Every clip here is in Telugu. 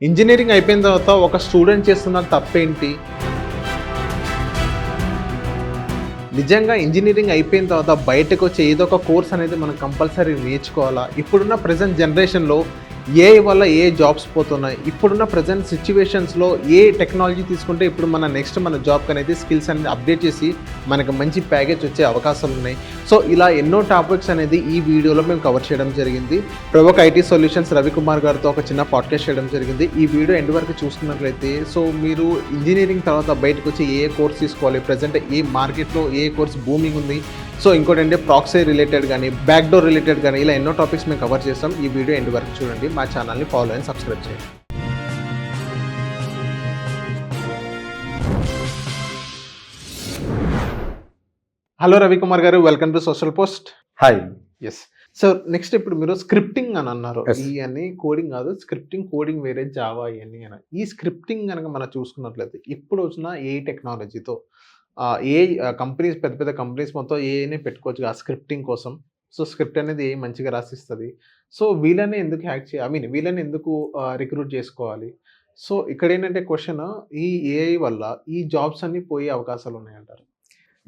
ఇంజినీరింగ్ అయిపోయిన తర్వాత ఒక స్టూడెంట్ చేస్తున్న తప్పేంటి? నిజంగా ఇంజినీరింగ్ అయిపోయిన తర్వాత బయటకు వచ్చే ఏదో ఒక కోర్స్ అనేది మనం కంపల్సరీ నేర్చుకోవాలా? ఇప్పుడున్న ప్రజెంట్ జనరేషన్లో ఏఐ వల్ల ఏ జాబ్స్ పోతున్నాయి, ఇప్పుడున్న ప్రజెంట్ సిచ్యువేషన్స్లో ఏ టెక్నాలజీ తీసుకుంటే ఇప్పుడు మన జాబ్కి అనేది స్కిల్స్ అనేది అప్డేట్ చేసి మనకు మంచి ప్యాకేజ్ వచ్చే అవకాశాలు ఉన్నాయి. సో ఇలా ఎన్నో టాపిక్స్ అనేది ఈ వీడియోలో మేము కవర్ చేయడం జరిగింది. ప్రవోక్ ఐటీ సొల్యూషన్స్ రవికుమార్ గారితో ఒక చిన్న పాడ్కాస్ట్ చేయడం జరిగింది. ఈ వీడియో ఎండ్ వరకు చూసుకున్నట్లయితే సో మీరు ఇంజనీరింగ్ తర్వాత బయటకు వచ్చి ఏ కోర్స్ తీసుకోవాలి, ప్రజెంట్ ఏ మార్కెట్లో ఏ కోర్స్ బూమింగ్ ఉంది, సో ఇంకోటి అంటే ప్రాక్సీ రిలేటెడ్ కానీ బ్యాక్డోర్ రిలేటెడ్ కానీ ఇలా ఎన్నో టాపిక్స్ మేము కవర్ చేస్తాం. ఈ వీడియో ఎండ్ వరకు చూడండి. మా ఛానల్ని ఫాలో అండ్ సబ్స్క్రైబ్ చేయండి. హలో రవికుమార్ గారు, welcome to social post. Hi. Yes so next ఇప్పుడు మీరు స్క్రిప్టింగ్ అని అన్నారు. ఇవన్నీ కోడింగ్ కాదు, స్క్రిప్టింగ్, కోడింగ్ వేరే, జావా ఇవన్నీ అని. ఈ స్క్రిప్టింగ్ కనుక మనం చూసుకున్నట్లయితే ఇప్పుడు వచ్చిన ఏ టెక్నాలజీతో ఏ కంపెనీస్, పెద్ద పెద్ద కంపెనీస్ మొత్తం ఏఐనే పెట్టుకోవచ్చు ఆ స్క్రిప్టింగ్ కోసం. సో స్క్రిప్ట్ అనేది ఏ మంచిగా రాసిస్తుంది. సో వీళ్ళని ఎందుకు హ్యాక్ చేయాలి, వీళ్ళని ఎందుకు రిక్రూట్ చేసుకోవాలి? సో ఇక్కడ ఏంటంటే క్వశ్చన్, ఈ ఏఐ వల్ల ఈ జాబ్స్ అన్ని పోయే అవకాశాలు ఉన్నాయంటారు?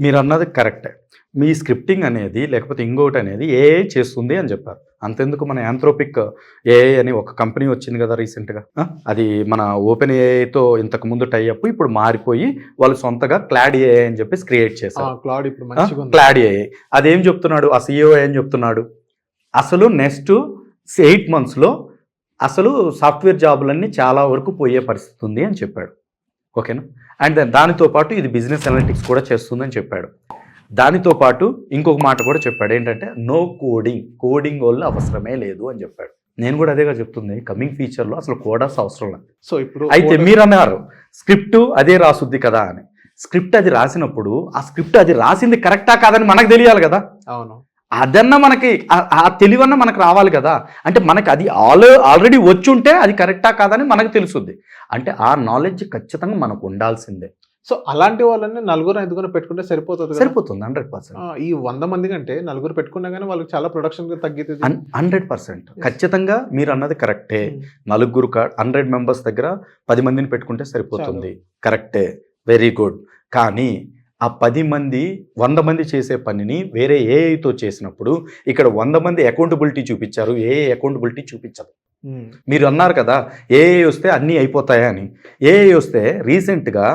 మీరు అన్నది కరెక్టే. మీ స్క్రిప్టింగ్ అనేది లేకపోతే ఇంకోటి అనేది ఏఐ చేస్తుంది అని చెప్పారు. అంతెందుకు మన యాంథ్రోపిక్ ఏఐ అని ఒక కంపెనీ వచ్చింది కదా రీసెంట్గా, అది మన ఓపెన్ ఏఐతో ఇంతకు ముందు టైఅప్, ఇప్పుడు మారిపోయి వాళ్ళు సొంతగా క్లాడ్ ఏఐ అని చెప్పేసి క్రియేట్ చేశారు. క్లాడ్ ఏఐ అదేం చెప్తున్నాడు, ఆ సిఇఓ ఏం చెప్తున్నాడు, అసలు నెక్స్ట్ 8 monthsలో అసలు సాఫ్ట్వేర్ జాబులన్నీ చాలా వరకు పోయే పరిస్థితి ఉంది అని చెప్పాడు. ఓకేనా? అండ్ దానితో పాటు ఇది బిజినెస్ అనలిటిక్స్ కూడా చేస్తుందని చెప్పాడు. దానితో పాటు ఇంకొక మాట కూడా చెప్పాడు, ఏంటంటే నో కోడింగ్ వల్ల అవసరమే లేదు అని చెప్పాడు. నేను కూడా అదేగా చెప్తుంది, కమింగ్ ఫ్యూచర్లో అసలు కోడర్స్ అవసరం లేదు. సో ఇప్పుడు అయితే మీరు అన్నారు స్క్రిప్ట్ అదే రాసుద్ది కదా అని. స్క్రిప్ట్ అది రాసినప్పుడు ఆ స్క్రిప్ట్ అది రాసింది కరెక్టా కాదని మనకు తెలియాలి కదా. అవును, అదన్నా మనకి ఆ తెలివన్నా మనకు రావాలి కదా. అంటే మనకి అది ఆల్రెడీ వచ్చి ఉంటే అది కరెక్టా కాదని మనకు తెలుసుద్ది. అంటే ఆ నాలెడ్జ్ ఖచ్చితంగా మనకు ఉండాల్సిందే. సో అలాంటి వాళ్ళని 4-5 పెట్టుకుంటే సరిపోతుంది. 100%. ఈ 100 మంది కంటే 4 పెట్టుకున్నా కానీ వాళ్ళకి చాలా ప్రొడక్షన్ తగ్గుతుంది. 100% ఖచ్చితంగా మీరు అన్నది కరెక్టే. 4 100 members దగ్గర 10 మందిని పెట్టుకుంటే సరిపోతుంది. కరెక్టే, వెరీ గుడ్. కానీ ఆ 10 మంది 100 మంది చేసే పనిని వేరే ఏఐతో చేసినప్పుడు ఇక్కడ 100 మంది అకౌంటబిలిటీ చూపించారు, ఏఐ అకౌంటబిలిటీ చూపించదు. మీరు అన్నారు కదా ఏఐ వస్తే అన్నీ అయిపోతాయా అని. ఏఐ వస్తే రీసెంట్గా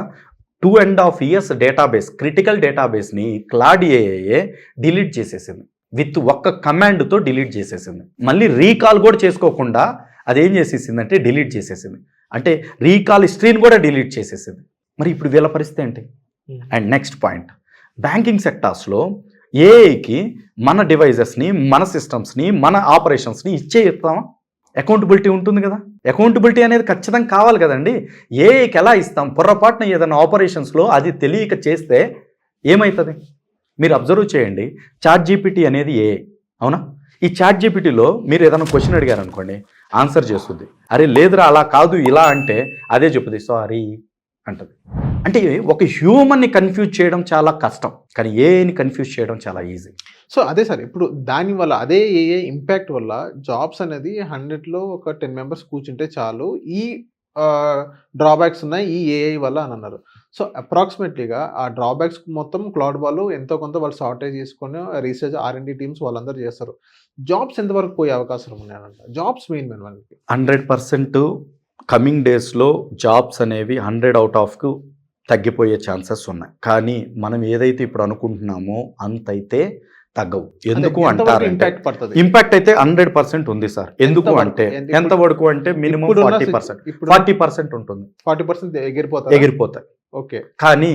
2.5 years డేటాబేస్, క్రిటికల్ డేటాబేస్ని క్లాడ్ ఏఐ డిలీట్ చేసేసింది. విత్ ఒక్క కమాండ్తో డిలీట్ చేసేసింది. మళ్ళీ రీకాల్ కూడా చేసుకోకుండా అదేం చేసేసిందంటే డిలీట్ చేసేసింది. అంటే రీకాల్ హిస్టరీని కూడా డిలీట్ చేసేసింది. మరి ఇప్పుడు వీళ్ళ పరిస్థితి ఏంటి? అండ్ నెక్స్ట్ పాయింట్, బ్యాంకింగ్ సెక్టార్స్లో ఏఐకి మన డివైజెస్ని, మన సిస్టమ్స్ని, మన ఆపరేషన్స్ని ఇస్తామా? అకౌంటబిలిటీ ఉంటుంది కదా. అకౌంటబిలిటీ అనేది ఖచ్చితంగా కావాలి కదండి. ఏఐకి ఎలా ఇస్తాం? పొరపాటున ఏదైనా ఆపరేషన్స్లో అది తెలియక చేస్తే ఏమవుతుంది? మీరు అబ్జర్వ్ చేయండి, చాట్ జీపీటీ అనేది ఏఐ, అవునా? ఈ చాట్ జీపీటీలో మీరు ఏదైనా క్వశ్చన్ అడిగారు అనుకోండి, ఆన్సర్ చేస్తుంది. అరే లేదురా అలా కాదు ఇలా అంటే అదే చెప్పుద్ది సారీ అంటది. అంటే ఒక హ్యూమన్ని కన్ఫ్యూజ్ చేయడం చాలా కష్టం, కానీ ఏఐని కన్ఫ్యూజ్ చేయడం చాలా ఈజీ. సో అదే సార్, ఇప్పుడు దానివల్ల అదే ఏఐ ఇంపాక్ట్ వల్ల జాబ్స్ అనేది 100లో ఒక 10 members కూర్చుంటే చాలు, ఈ డ్రాబ్యాక్స్ ఉన్నాయి ఈ ఏఐ వల్ల అని అన్నారు. సో అప్రాక్సిమేట్లీగా ఆ డ్రాబ్యాక్స్ మొత్తం క్లౌడ్ వాళ్ళు ఎంతో కొంత వాళ్ళు సార్టేజ్ చేసుకొని రీసెర్చ్ R&D టీమ్స్ వాళ్ళందరూ చేస్తారు. జాబ్స్ ఎంతవరకు పోయే అవకాశం ఉన్నాయంట? జాబ్స్ మెయిన్ వాళ్ళకి 100% కమింగ్ డేస్లో జాబ్స్ అనేవి 100 out ofకు తగ్గిపోయే ఛాన్సెస్ ఉన్నాయి. కానీ మనం ఏదైతే ఇప్పుడు అనుకుంటున్నామో అంతైతే తగ్గవు. ఎందుకు అంటారు? ఇంపాక్ట్ అయితే 100% ఉంది సార్. ఎందుకు అంటే ఎంతవరకు అంటే మినిమం 40% ఉంటుంది. 40% ఎగిరిపోతాయి. ఓకే, కానీ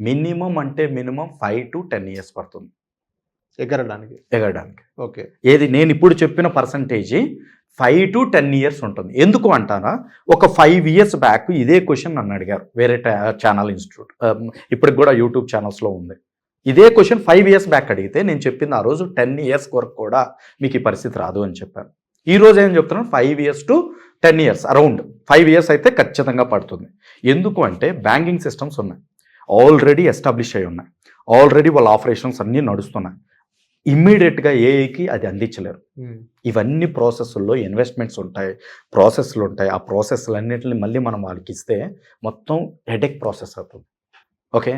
మినిమం అంటే మినిమం 5 to 10 years పడుతుంది ఎగరడానికి. ఓకే, ఏది నేను ఇప్పుడు చెప్పిన పర్సంటేజ్ 5 to 10 years ఉంటుంది. ఎందుకు అంటారా? ఒక 5 years బ్యాక్ ఇదే క్వశ్చన్ నన్ను అడిగారు వేరే ఛానల్ ఇన్స్టిట్యూట్, ఇప్పటికి కూడా యూట్యూబ్ ఛానల్స్లో ఉంది. ఇదే క్వశ్చన్ 5 years బ్యాక్ అడిగితే నేను చెప్పింది ఆ రోజు 10 years వరకు కూడా మీకు ఈ పరిస్థితి రాదు అని చెప్పాను. ఈ రోజు ఏం చెప్తున్నాను, 5 years to 10 years, around 5 years అయితే ఖచ్చితంగా పడుతుంది. ఎందుకు అంటే బ్యాంకింగ్ సిస్టమ్స్ ఉన్నాయి, ఆల్రెడీ ఎస్టాబ్లిష్ అయి ఉన్నాయి, ఆల్రెడీ వాళ్ళ ఆపరేషన్స్ అన్నీ నడుస్తున్నాయి. ఇమ్మీడియట్గా ఏఐకి అది అందించలేరు. ఇవన్నీ ప్రాసెస్ల్లో ఇన్వెస్ట్మెంట్స్ ఉంటాయి, ప్రాసెస్లు ఉంటాయి. ఆ ప్రాసెస్లన్నింటిని మళ్ళీ మనం వాళ్ళకి ఇస్తే మొత్తం హెడేక్ ప్రాసెస్ అవుతుంది. ఓకే,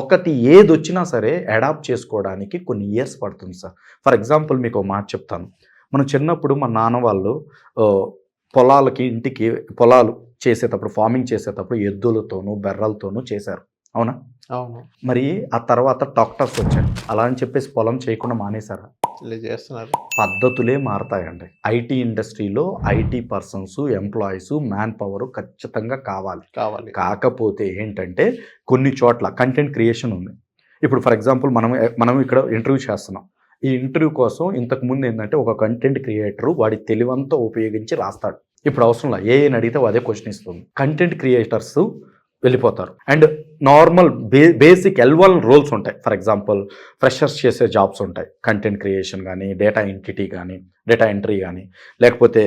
ఒకటి ఏది వచ్చినా సరే అడాప్ట్ చేసుకోవడానికి కొన్ని ఇయర్స్ పడుతుంది సార్. ఫర్ ఎగ్జాంపుల్ మీకు ఒక మాట చెప్తాను. మనం చిన్నప్పుడు మా నాన్న వాళ్ళు పొలాలు చేసేటప్పుడు, ఫార్మింగ్ చేసేటప్పుడు ఎద్దులతోనూ బెర్రలతోనూ చేశారు, అవునా? అవును. మరి ఆ తర్వాత ట్రాక్టర్స్ వచ్చాయి, అలా అని చెప్పేసి పొలం చేయకుండా మానేశారా? చేస్తున్నారు. పద్ధతులే మారతాయండి. ఐటీ ఇండస్ట్రీలో IT persons, employees, man power ఖచ్చితంగా కావాలి. కాకపోతే ఏంటంటే కొన్ని చోట్ల కంటెంట్ క్రియేషన్ ఉంది. ఇప్పుడు ఫర్ ఎగ్జాంపుల్ మనం ఇక్కడ ఇంటర్వ్యూ చేస్తున్నాం. ఈ ఇంటర్వ్యూ కోసం ఇంతకుముందు ఏంటంటే ఒక కంటెంట్ క్రియేటర్ వాడి తెలివంతా ఉపయోగించి రాస్తాడు. ఇప్పుడు అవసరంలా, ఏని అడిగితే అదే క్వశ్చన్ ఇస్తుంది. కంటెంట్ క్రియేటర్స్ వెళ్ళిపోతారు. And normal basic L1 roles ఉంటాయి. ఫర్ ఎగ్జాంపుల్ ఫ్రెషర్స్ చేసే జాబ్స్ ఉంటాయి, కంటెంట్ క్రియేషన్ కానీ, డేటా ఎంట్రీ కానీ, లేకపోతే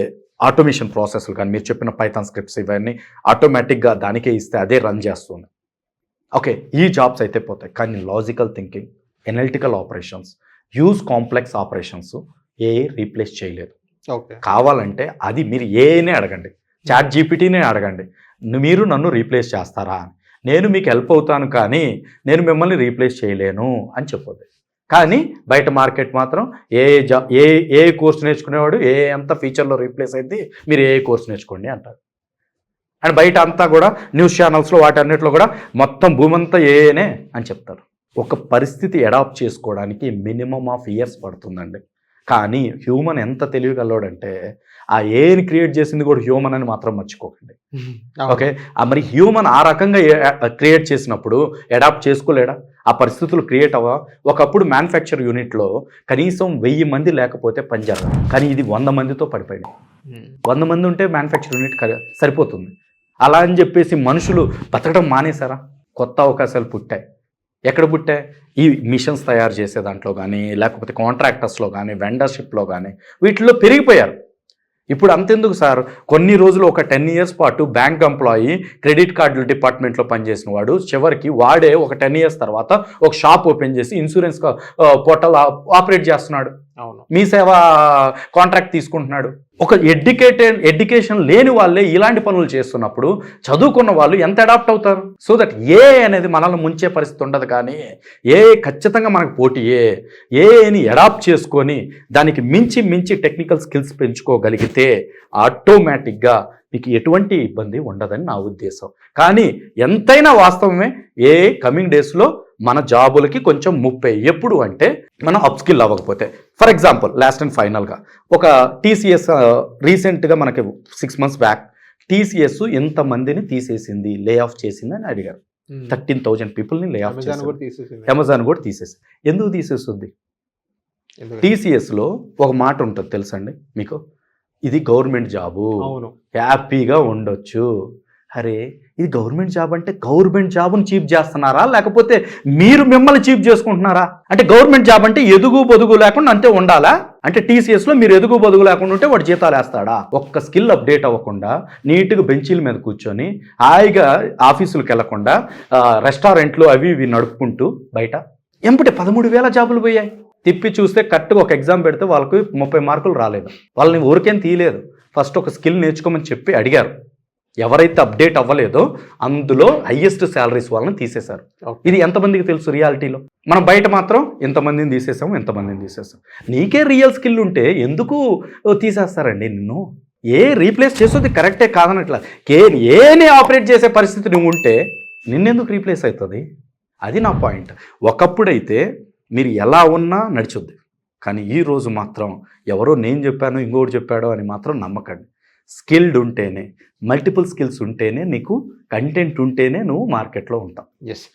ఆటోమేషన్ ప్రాసెస్లు కానీ, మీరు చెప్పిన పైథాన్ స్క్రిప్ట్స్ ఇవన్నీ ఆటోమేటిక్గా దానికే ఇస్తే అదే రన్ చేస్తుంది. ఓకే, ఈ జాబ్స్ అయితే పోతాయి. కానీ logical thinking, analytical operations, use complex operations AI replace చేయలేదు. కావాలంటే అది మీరు ఏఐనే అడగండి, చాట్ జీపీటీనే అడగండి, మీరు నన్ను రీప్లేస్ చేస్తారా అని. నేను మీకు హెల్ప్ అవుతాను కానీ నేను మిమ్మల్ని రీప్లేస్ చేయలేను అని చెప్పొద్దు. కానీ బయట మార్కెట్ మాత్రం ఏ కోర్స్ నేర్చుకునేవాడు ఎంత ఫ్యూచర్లో రీప్లేస్ అయితే మీరు ఏ కోర్స్ నేర్చుకోండి అంటారు. అండ్ బయట అంతా కూడా న్యూస్ ఛానల్స్లో వాటన్నిటిలో కూడా మొత్తం భూమి అంతా ఏనే అని చెప్తారు. ఒక పరిస్థితి అడాప్ట్ చేసుకోవడానికి మినిమం ఆఫ్ ఇయర్స్ పడుతుందండి. కానీ హ్యూమన్ ఎంత తెలియగలవాడంటే ఆ ఏని క్రియేట్ చేసింది కూడా హ్యూమన్ అని మాత్రం మర్చిపోకండి. ఓకే, మరి హ్యూమన్ ఆ రకంగా క్రియేట్ చేసినప్పుడు అడాప్ట్ చేసుకోలేడా? ఆ పరిస్థితులు క్రియేట్ అవ్వ. ఒకప్పుడు మ్యానుఫ్యాక్చర్ యూనిట్లో కనీసం 1000 మంది లేకపోతే పని జరగదు. కానీ ఇది 100 మందితో పడిపోయింది. 100 మంది ఉంటే మ్యానుఫ్యాక్చర్ యూనిట్ సరిపోతుంది. అలా అని చెప్పేసి మనుషులు బతకడం మానేశారా? కొత్త అవకాశాలు పుట్టాయి. ఎక్కడ పుట్టాయి? ఈ మిషన్స్ తయారు చేసే దాంట్లో కానీ, లేకపోతే కాంట్రాక్టర్స్లో కానీ, వెండర్షిప్లో కానీ, వీటిలో పెరిగిపోయారు. ఇప్పుడు అంతెందుకు సార్, కొన్ని రోజులు ఒక 10 years పాటు బ్యాంక్ ఎంప్లాయీ, క్రెడిట్ కార్డుల డిపార్ట్మెంట్లో పనిచేసిన వాడు చివరికి వాడే ఒక 10 years తర్వాత ఒక షాప్ ఓపెన్ చేసి ఇన్సూరెన్స్ పోర్టల్ ఆపరేట్ చేస్తున్నాడు. అవును, మీ సేవ కాంట్రాక్ట్ తీసుకుంటున్నాడు. ఒక ఎడ్యుకేషన్ లేని వాళ్ళే ఇలాంటి పనులు చేస్తున్నప్పుడు చదువుకున్న వాళ్ళు ఎంత అడాప్ట్ అవుతారు? సో దట్ ఏ అనేది మనల్ని ముంచే పరిస్థితి ఉండదు. కానీ ఏ ఖచ్చితంగా మనకు పోటీ ఏని అడాప్ట్ చేసుకొని దానికి మించి టెక్నికల్ స్కిల్స్ పెంచుకోగలిగితే ఆటోమేటిక్గా మీకు ఎటువంటి ఇబ్బంది ఉండదని నా ఉద్దేశం. కానీ ఎంతైనా వాస్తవమే, ఏ కమింగ్ డేస్లో మన జాబులకి కొంచెం ముప్పై. ఎప్పుడు అంటే మనం అప్స్కిల్ అవ్వకపోతే. ఫర్ ఎగ్జాంపుల్ లాస్ట్ అండ్ ఫైనల్గా ఒక TCS రీసెంట్గా మనకి 6 months బ్యాక్ TCS ఎంతమందిని తీసేసింది, లే ఆఫ్ చేసింది అని అడిగారు. 13,000 పీపుల్ని లే ఆఫ్ చేసింది. అమెజాన్ కూడా తీసేసి. ఎందుకు తీసేస్తుంది? TCSలో ఒక మాట ఉంటుంది తెలుసండి మీకు, ఇది గవర్నమెంట్ జాబు, హ్యాపీగా ఉండొచ్చు. అరే, ఇది గవర్నమెంట్ జాబ్ అంటే గవర్నమెంట్ జాబ్ని చీప్ చేస్తున్నారా, లేకపోతే మీరు మిమ్మల్ని చీప్ చేసుకుంటున్నారా? అంటే గవర్నమెంట్ జాబ్ అంటే ఎదుగు బొదుగు లేకుండా అంతే ఉండాలా? అంటే TCSలో మీరు ఎదుగు బొదుగు లేకుండా ఉంటే వాడు జీతాలు వేస్తాడా? ఒక్క స్కిల్ అప్డేట్ అవ్వకుండా నీట్గా బెంచీల మీద కూర్చొని హాయిగా ఆఫీసులకు వెళ్లకుండా రెస్టారెంట్లు అవి ఇవి నడుపుకుంటూ బయట ఎంపటి 13,000 జాబులు పోయాయి. తిప్పి చూస్తే కరెక్ట్గా ఒక ఎగ్జామ్ పెడితే వాళ్ళకి 30 మార్కులు రాలేదు. వాళ్ళని ఊరికేం తీయలేదు, ఫస్ట్ ఒక స్కిల్ నేర్చుకోమని చెప్పి అడిగారు. ఎవరైతే అప్డేట్ అవ్వలేదో అందులో హైయెస్ట్ శాలరీస్ వాళ్ళని తీసేశారు. ఇది ఎంతమందికి తెలుసు రియాలిటీలో? మనం బయట మాత్రం ఎంతమందిని తీసేసాం. నీకే రియల్ స్కిల్ ఉంటే ఎందుకు తీసేస్తారండి నిన్ను? ఏ రీప్లేస్ చేసేది కరెక్టే కాదనట్లా, ఏని ఆపరేట్ చేసే పరిస్థితి నువ్వు ఉంటే నిన్నెందుకు రీప్లేస్ అవుతుంది? అది నా పాయింట్. ఒకప్పుడైతే మీరు ఎలా ఉన్నా నడిచొద్దు, కానీ ఈరోజు మాత్రం ఎవరో నేను చెప్పాను ఇంకోటి చెప్పాడో అని మాత్రం నమ్మకండి. స్కిల్డ్ ఉంటేనే, మల్టిపుల్ స్కిల్స్ ఉంటేనే, నీకు కంటెంట్ ఉంటేనే నువ్వు మార్కెట్లో ఉంటావు. ఎస్.